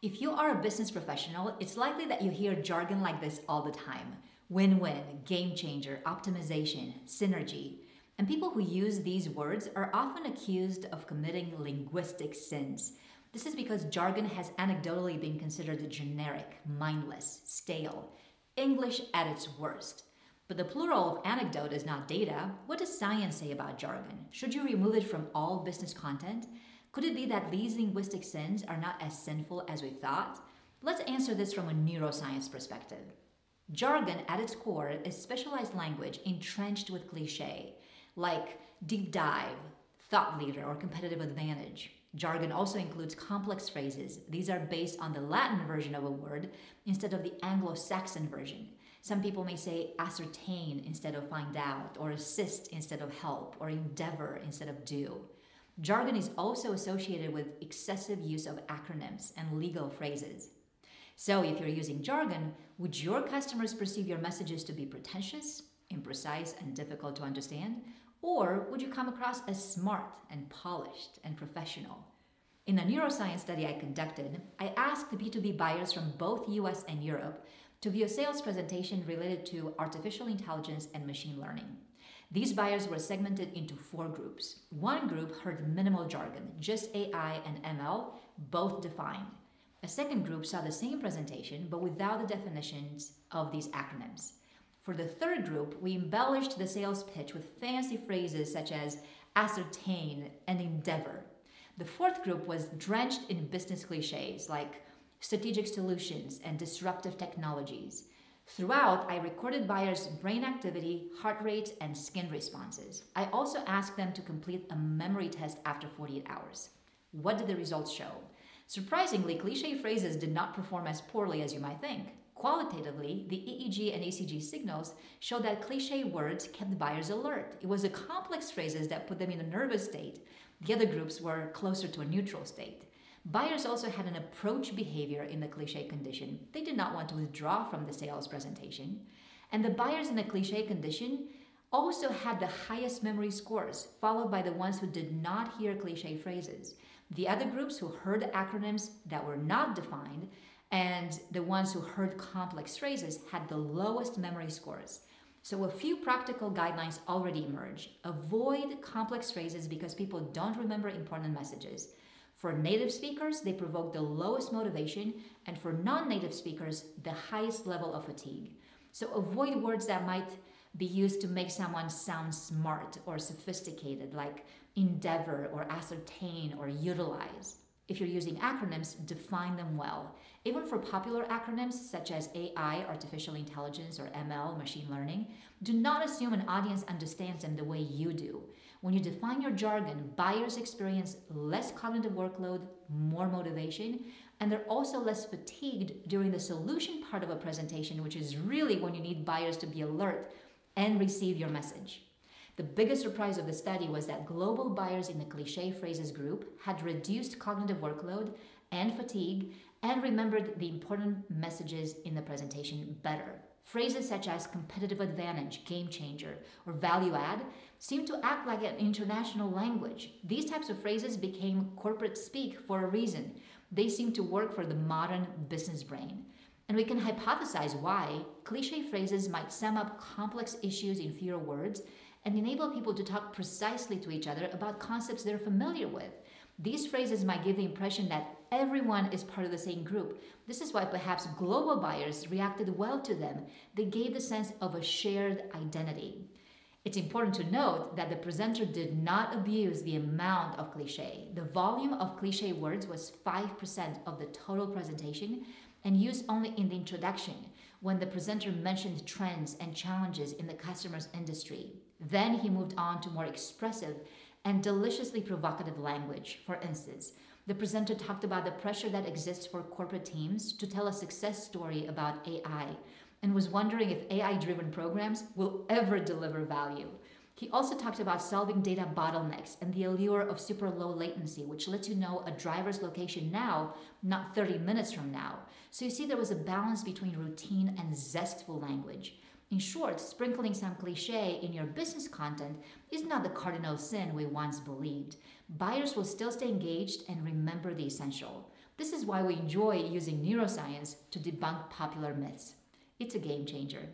If you are a business professional, it's likely that you hear jargon like this all the time: win-win, game changer, optimization, synergy. And people who use these words are often accused of committing linguistic sins. This is because jargon has anecdotally been considered generic, mindless, stale, English at its worst. But the plural of anecdote is not data. What does science say about jargon? Should you remove it from all business content? Could it be that these linguistic sins are not as sinful as we thought? Let's answer this from a neuroscience perspective. Jargon, at its core, is specialized language entrenched with cliché, like deep dive, thought leader, or competitive advantage. Jargon also includes complex phrases. These are based on the Latin version of a word instead of the Anglo-Saxon version. Some people may say ascertain instead of find out, or assist instead of help, or endeavor instead of do. Jargon is also associated with excessive use of acronyms and legal phrases. So, if you're using jargon, would your customers perceive your messages to be pretentious, imprecise, and difficult to understand? Or would you come across as smart and polished and professional? In a neuroscience study I conducted, I asked B2B buyers from both US and Europe to view a sales presentation related to artificial intelligence and machine learning. These buyers were segmented into 4 groups. One group heard minimal jargon, just AI and ML, both defined. A second group saw the same presentation, but without the definitions of these acronyms. For the third group, we embellished the sales pitch with fancy phrases such as ascertain and endeavor. The fourth group was drenched in business cliches like strategic solutions and disruptive technologies. Throughout, I recorded buyers' brain activity, heart rate, and skin responses. I also asked them to complete a memory test after 48 hours. What did the results show? Surprisingly, cliché phrases did not perform as poorly as you might think. Qualitatively, the EEG and ECG signals showed that cliché words kept buyers alert. It was the complex phrases that put them in a nervous state. The other groups were closer to a neutral state. Buyers also had an approach behavior in the cliché condition. They did not want to withdraw from the sales presentation. And the buyers in the cliché condition also had the highest memory scores, followed by the ones who did not hear cliché phrases. The other groups who heard acronyms that were not defined and the ones who heard complex phrases had the lowest memory scores. So a few practical guidelines already emerge. Avoid complex phrases because people don't remember important messages. For native speakers, they provoke the lowest motivation, and for non-native speakers, the highest level of fatigue. So avoid words that might be used to make someone sound smart or sophisticated, like endeavor or ascertain or utilize. If you're using acronyms, define them well. Even for popular acronyms such as AI, artificial intelligence, or ML, machine learning, do not assume an audience understands them the way you do. When you define your jargon, buyers experience less cognitive workload, more motivation, and they're also less fatigued during the solution part of a presentation, which is really when you need buyers to be alert and receive your message. The biggest surprise of the study was that global buyers in the cliché phrases group had reduced cognitive workload and fatigue and remembered the important messages in the presentation better. Phrases such as competitive advantage, game changer, or value add seem to act like an international language. These types of phrases became corporate speak for a reason. They seem to work for the modern business brain. And we can hypothesize why cliché phrases might sum up complex issues in fewer words and enable people to talk precisely to each other about concepts they're familiar with. These phrases might give the impression that everyone is part of the same group. This is why perhaps global buyers reacted well to them. They gave the sense of a shared identity. It's important to note that the presenter did not abuse the amount of cliché. The volume of cliché words was 5% of the total presentation and used only in the introduction when the presenter mentioned trends and challenges in the customer's industry. Then he moved on to more expressive and deliciously provocative language. For instance, the presenter talked about the pressure that exists for corporate teams to tell a success story about AI and was wondering if AI-driven programs will ever deliver value. He also talked about solving data bottlenecks and the allure of super low latency, which lets you know a driver's location now, not 30 minutes from now. So you see there was a balance between routine and zestful language. In short, sprinkling some cliché in your business content is not the cardinal sin we once believed. Buyers will still stay engaged and remember the essential. This is why we enjoy using neuroscience to debunk popular myths. It's a game changer.